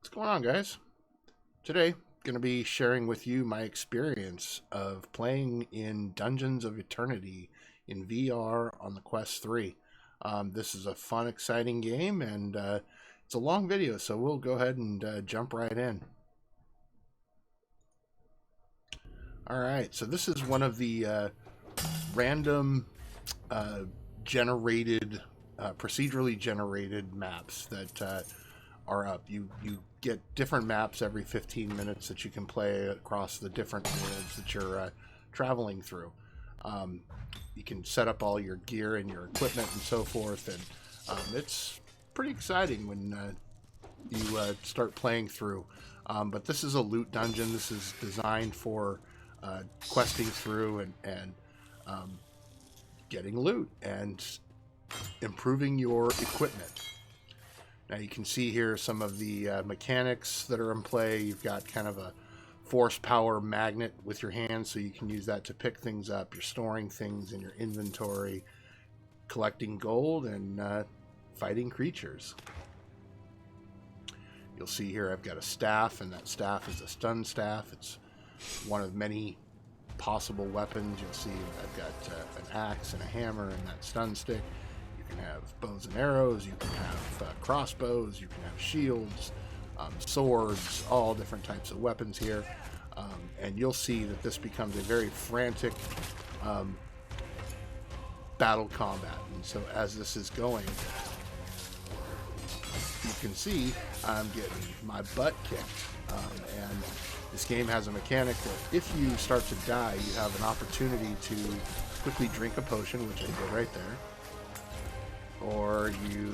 What's going on, guys? Today, going to be sharing with you my experience of playing in Dungeons of Eternity in VR on the Quest 3. This is a fun, exciting game, and it's a long video, so we'll go ahead and jump right in. Alright, so this is one of the random procedurally generated maps that are up. You get different maps every 15 minutes that you can play across the different worlds that you're traveling through. You can set up all your gear and your equipment and so forth, and it's pretty exciting when you start playing through. But this is a loot dungeon. This is designed for questing through and getting loot and improving your equipment. Now you can see here some of the mechanics that are in play. You've got kind of a force power magnet with your hands, so you can use that to pick things up. You're storing things in your inventory, collecting gold, and fighting creatures. You'll see here I've got a staff, and that staff is a stun staff. It's one of many possible weapons. You'll see I've got an axe and a hammer and that stun stick. You can have bows and arrows, you can have crossbows, you can have shields, swords, all different types of weapons here. And you'll see that this becomes a very frantic battle combat. And so as this is going, you can see I'm getting my butt kicked. And this game has a mechanic that if you start to die, you have an opportunity to quickly drink a potion, which I did right there. Or you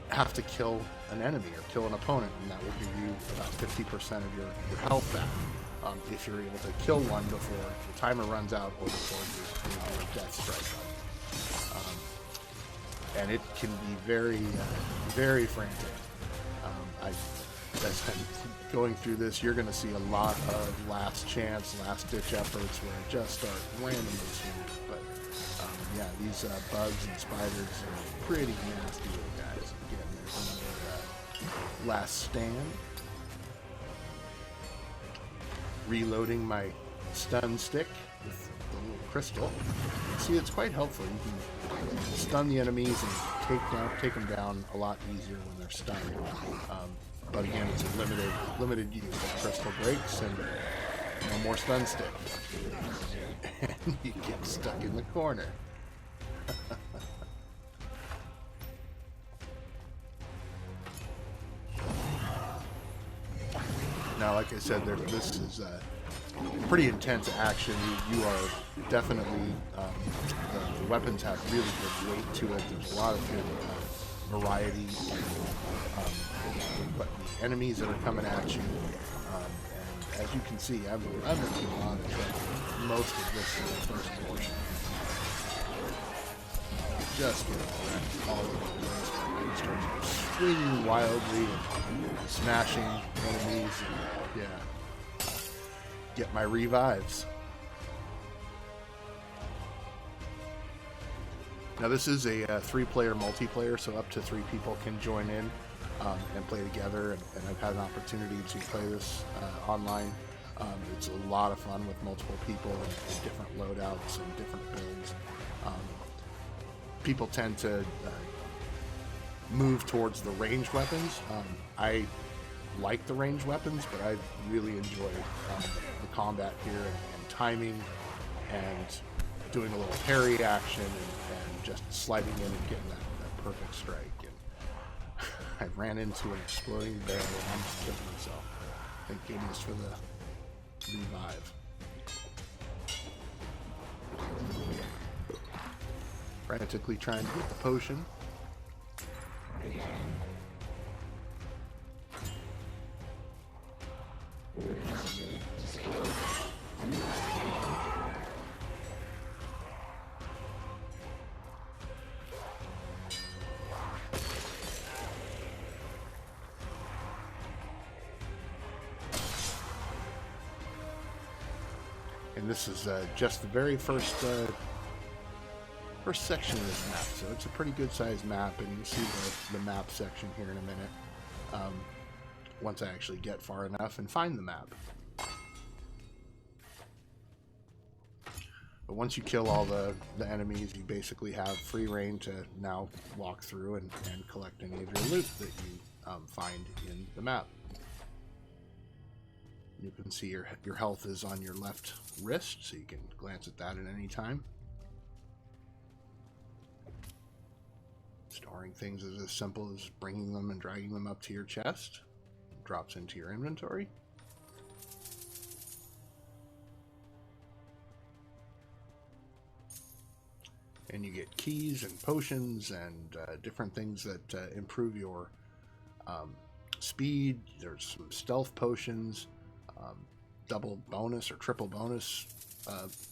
have to kill an enemy or kill an opponent, and that will give you about 50% of your health back if you're able to kill one before the timer runs out or before your death strikes up. And it can be very, very frantic. As I'm going through this, you're going to see a lot of last chance, last ditch efforts where it just start randomly swinging. But yeah, these bugs and spiders are pretty nasty little guys. Again, there's another last stand. Reloading my stun stick with the little crystal. See, it's quite helpful. You can stun the enemies and take them down a lot easier when they're stunned. But again, it's a limited use. The crystal breaks and no more stun stick. And you get stuck in the corner. Now, like I said, this is pretty intense action. You are definitely, the weapons have really good weight to it. There's a lot of good variety. But the enemies that are coming at you, and as you can see, I'm making a lot of trouble. Most of this is the first portion. Just get wrecked all over the place. I start swinging wildly and smashing enemies, and yeah, get my revives. Now this is a 3-player multiplayer, so up to 3 people can join in and play together, and I've had an opportunity to play this online. It's a lot of fun with multiple people and different loadouts and different builds. People tend to move towards the ranged weapons. I like the ranged weapons, but I really enjoy the combat here and timing and doing a little parry action and just sliding in and getting that perfect strike. And I ran into an exploding barrel and almost killed myself. Thank goodness for the revive. Frantically trying to get the potion. And this is just the very first section of this map, so it's a pretty good sized map, and you'll see the map section here in a minute. once I actually get far enough and find the map. But once you kill all the enemies, you basically have free reign to now walk through and collect any of your loot that you find in the map. You can see your health is on your left wrist, so you can glance at that at any time. Storing things is as simple as bringing them and dragging them up to your chest. It drops into your inventory. And you get keys and potions and different things that improve your speed. There's some stealth potions, double bonus or triple bonus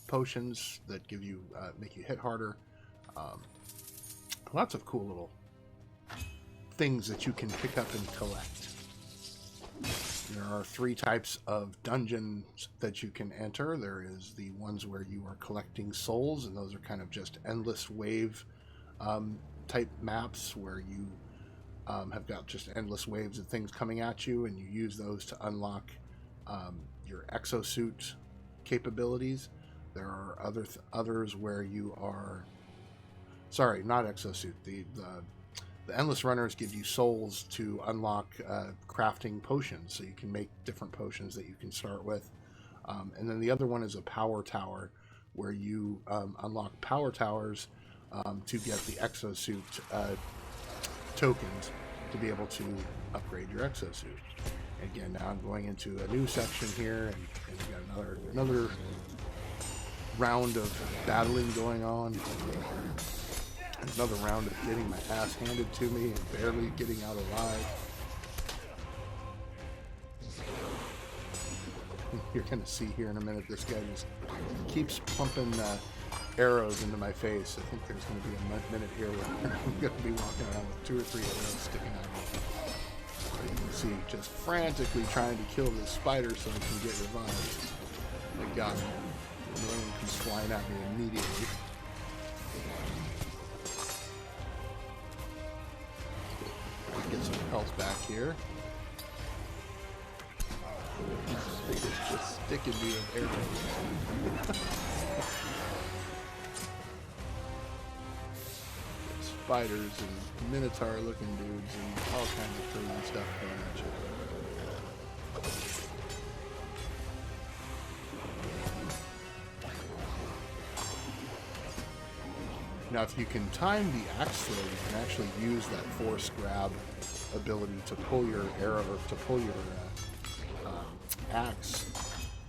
potions that give you make you hit harder. Lots of cool little things that you can pick up and collect. There are 3 types of dungeons that you can enter. There is the ones where you are collecting souls, and those are kind of just endless wave type maps where you have got just endless waves of things coming at you, and you use those to unlock your exosuit capabilities. There are others where you are... Sorry, not exosuit. The Endless Runners give you souls to unlock crafting potions, so you can make different potions that you can start with. And then the other one is a power tower, where you unlock power towers to get the exosuit tokens to be able to upgrade your exosuit. Again, now I'm going into a new section here, and we've got another round of battling going on. Another round of getting my ass handed to me and barely getting out alive. You're going to see here in a minute, this guy just keeps pumping arrows into my face. I think there's going to be a minute here where I'm going to be walking around with 2 or 3 arrows sticking out of me. You can see just frantically trying to kill this spider so I can get revived. My God, the one comes flying at me immediately. Get some health back here. It's just sticking me with arrows. Spiders and minotaur looking dudes and all kinds of crazy stuff going at you. Now, if you can time the axe throw, you can actually use that force grab ability to pull your arrow, or to pull your axe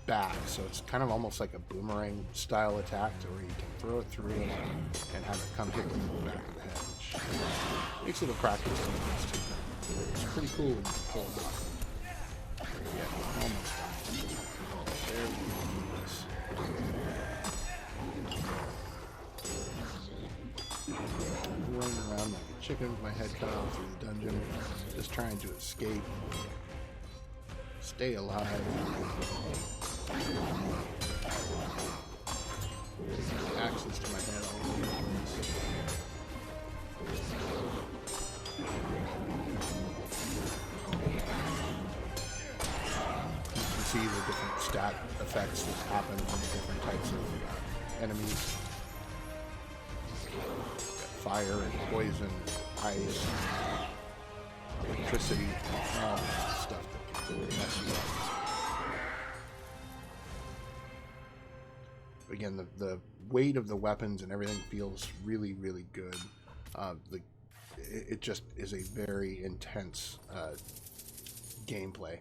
back. So it's kind of almost like a boomerang style attack, to where you can throw it through and have it come hit you in the back of the head, which makes it a practice on this too. It's pretty cool when you pull it off. Yeah, almost done. There we go. Running around like a chicken with my head cut off through the dungeon, just trying to escape, stay alive. Axes to my head all over the place. You can see the different stat effects that happen from the different types of enemies. Fire and poison, ice, electricity, all stuff that can mess you up. Again, the weight of the weapons and everything feels really, really good. It just is a very intense gameplay.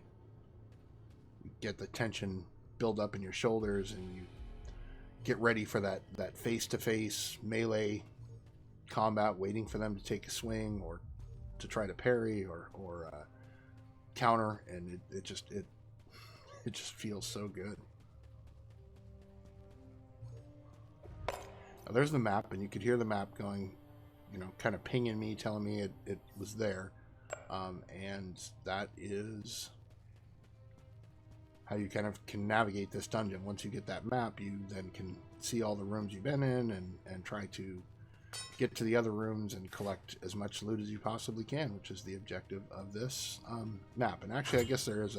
You get the tension build up in your shoulders, and you get ready for that face-to-face melee combat, waiting for them to take a swing or to try to parry or counter, and it just feels so good. Now there's the map, and you could hear the map going, kind of pinging me, telling me it was there, and that is how you kind of can navigate this dungeon. Once you get that map, you then can see all the rooms you've been in and try to get to the other rooms and collect as much loot as you possibly can, which is the objective of this map. And actually, I guess there is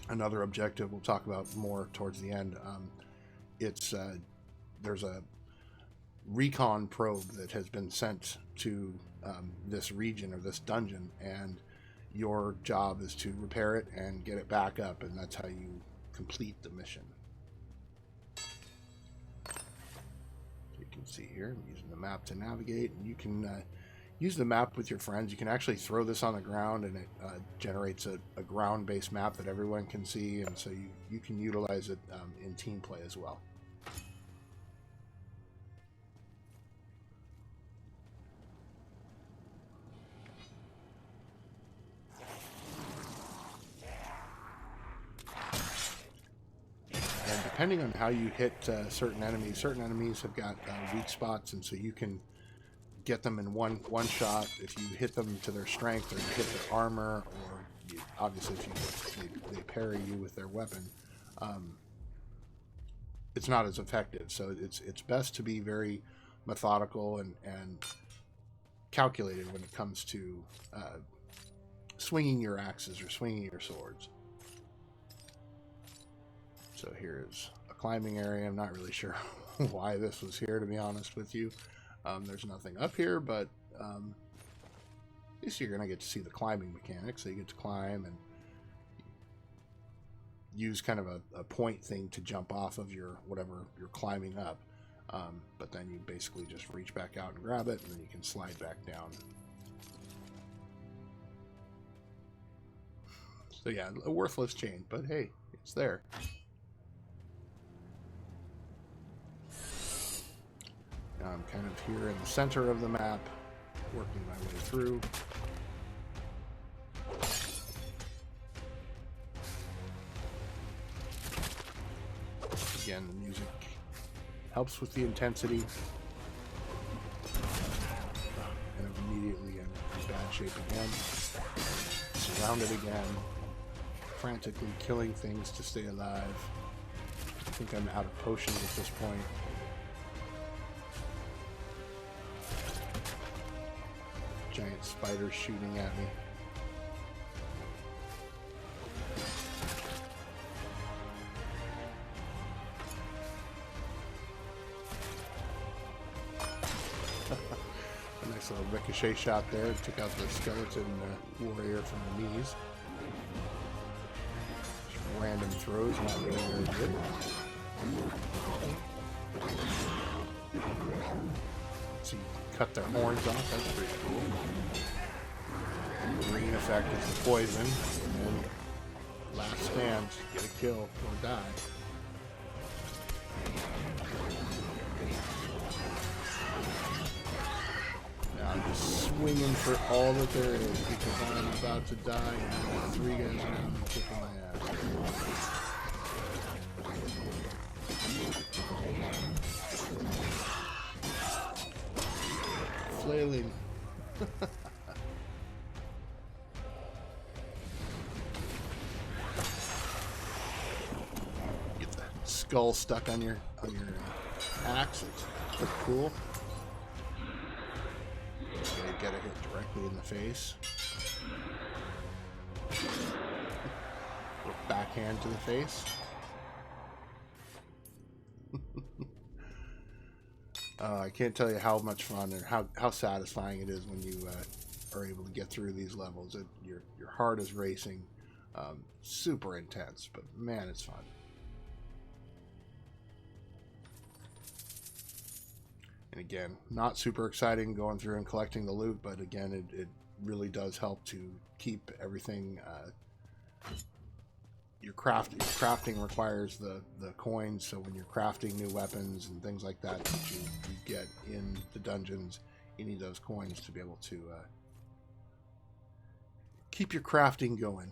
another objective we'll talk about more towards the end. There's a recon probe that has been sent to this region or this dungeon, and your job is to repair it and get it back up, and that's how you complete the mission. You can see here, I'm using the map to navigate, and you can use the map with your friends. You can actually throw this on the ground, and it generates a ground-based map that everyone can see, and so you can utilize it in team play as well. Depending on how you hit certain enemies have got weak spots, and so you can get them in one shot if you hit them to their strength, or you hit their armor, or obviously if they parry you with their weapon. It's not as effective. So it's best to be very methodical and calculated when it comes to swinging your axes or swinging your swords. So here's a climbing area. I'm not really sure why this was here, to be honest with you. There's nothing up here, but at least you're going to get to see the climbing mechanics. So you get to climb and use kind of a point thing to jump off of your whatever you're climbing up. But then you basically just reach back out and grab it, and then you can slide back down. So yeah, a worthless chain, but hey, it's there. Now I'm kind of here in the center of the map, working my way through. Again, the music helps with the intensity. And I'm immediately in bad shape again. Surrounded again. Frantically killing things to stay alive. I think I'm out of potions at this point. Giant spiders shooting at me. A nice little ricochet shot there. Took out the skeleton warrior from the knees. Just random throws, not really very good. Let's see. Cut their horns off, that's pretty cool. The green effect is the poison, and then last stand, get a kill or die. Now I'm just swinging for all that there is because I'm about to die and I have 3 guys around me kicking my ass. Flailing. Get the skull stuck on your axe. It's pretty cool. You get a hit directly in the face. Backhand to the face. I can't tell you how much fun and how satisfying it is when you are able to get through these levels. Your heart is racing. Super intense, but man, it's fun. And again, not super exciting going through and collecting the loot, but again, it really does help to keep everything. Your crafting requires the coins, so when you're crafting new weapons and things like that you get in the dungeons, you need those coins to be able to keep your crafting going.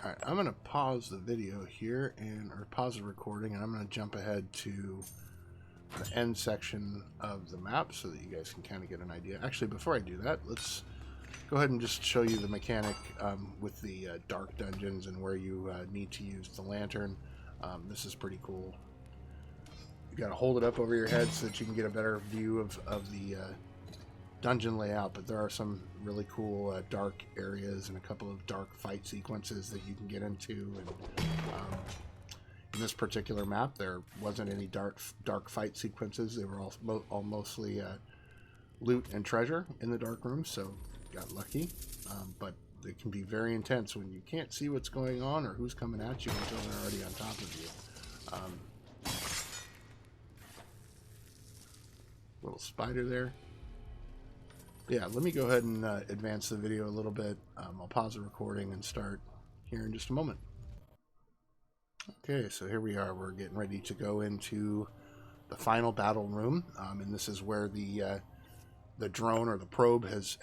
Alright, I'm going to pause the video here, or pause the recording, and I'm going to jump ahead to the end section of the map so that you guys can kind of get an idea. Actually, before I do that, let's go ahead and just show you the mechanic with the dark dungeons and where you need to use the lantern. This is pretty cool. You got to hold it up over your head so that you can get a better view of the dungeon layout, but there are some really cool dark areas and a couple of dark fight sequences that you can get into. And in this particular map, there wasn't any dark fight sequences. They were all mostly loot and treasure in the dark room, so got lucky. But they can be very intense when you can't see what's going on or who's coming at you until they're already on top of you. Little spider there. Yeah, let me go ahead and advance the video a little bit. I'll pause the recording and start here in just a moment. Okay, so here we are. We're getting ready to go into the final battle room, and this is where the drone or the probe has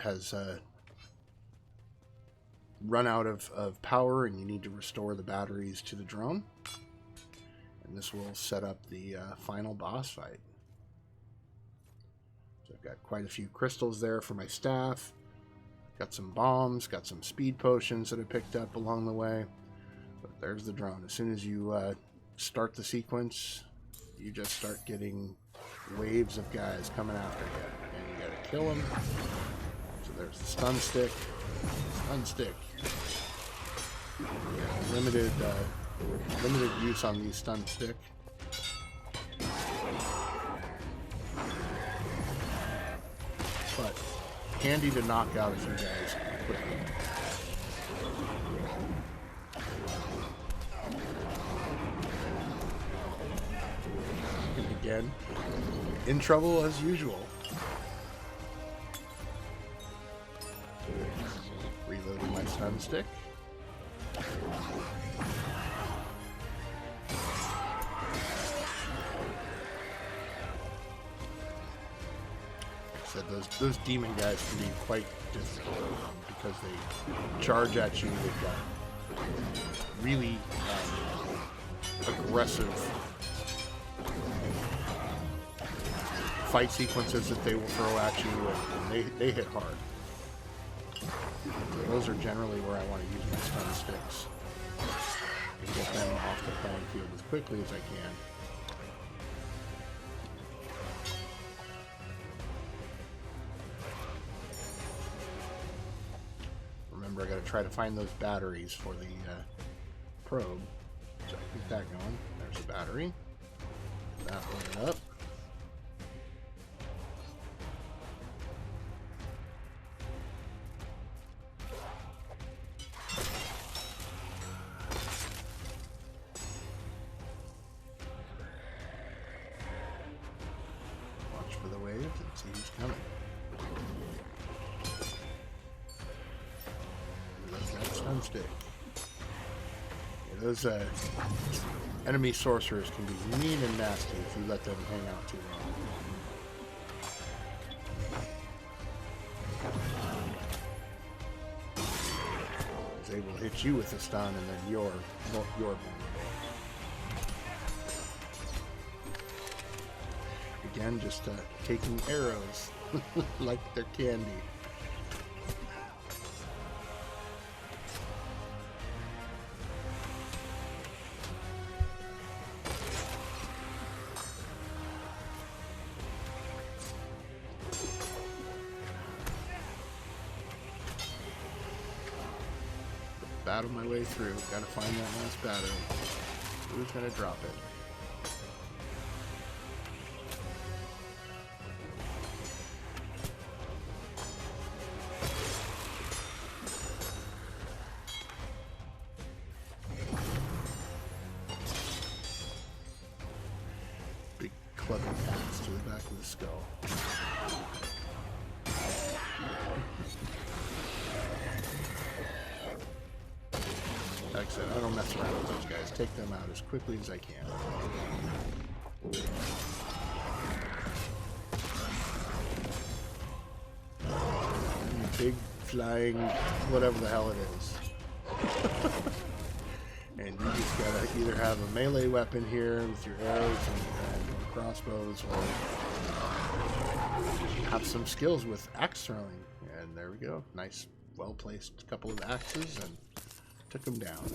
run out of power, and you need to restore the batteries to the drone. And this will set up the final boss fight. I've got quite a few crystals there for my staff. Got some bombs, got some speed potions that I picked up along the way. But there's the drone. As soon as you start the sequence, you just start getting waves of guys coming after you. And you gotta kill them. So there's the stun stick. Stun stick. Yeah, limited use on the stun stick. But handy to knock out a few guys quickly. And again, in trouble as usual. Reloading my stun stick. Said those demon guys can be quite difficult because they charge at you. They've got really aggressive fight sequences that they will throw at you, and they hit hard. So those are generally where I want to use my stun sticks and get them off the playing field as quickly as I can. Remember, I got to try to find those batteries for the probe. So I keep that going. There's a battery. That loaded up. Watch for the waves and see who's coming. Stun stick. Yeah, those enemy sorcerers can be mean and nasty if you let them hang out too long. They will hit you with a stun, and then you're vulnerable. Again, just taking arrows like they're candy. Battle my way through. Gotta find that last battery. Who's gonna drop it? Big clubbing axe to the back of the skull. Like I said, I don't mess around with those guys. Take them out as quickly as I can. Big flying, whatever the hell it is. And you just gotta either have a melee weapon here with your arrows and crossbows, or have some skills with axe throwing. And there we go. Nice, well-placed couple of axes, and took them down.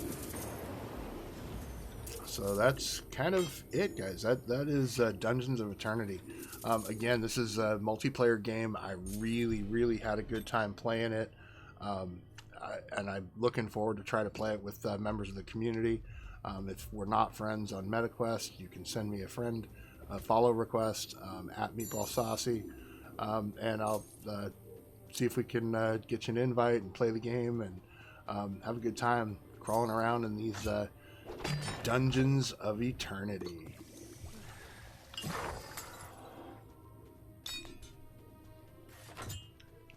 So that's kind of it, guys. That is Dungeons of Eternity. Again, this is a multiplayer game. I really had a good time playing it. And I'm looking forward to try to play it with members of the community. If we're not friends on MetaQuest, you can send me a follow request at Meatball Saucy, and I'll see if we can get you an invite and play the game and have a good time crawling around in these Dungeons of Eternity.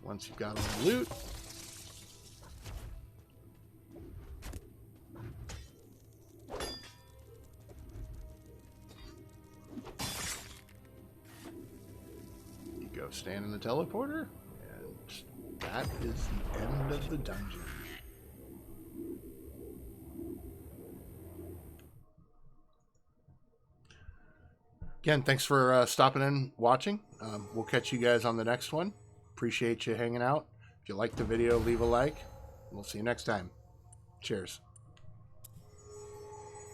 Once you've got all the loot, you go stand in the teleporter, and that is the end of the dungeon. Again, thanks for stopping in, watching. We'll catch you guys on the next one. Appreciate you hanging out. If you liked the video, leave a like. We'll see you next time. Cheers.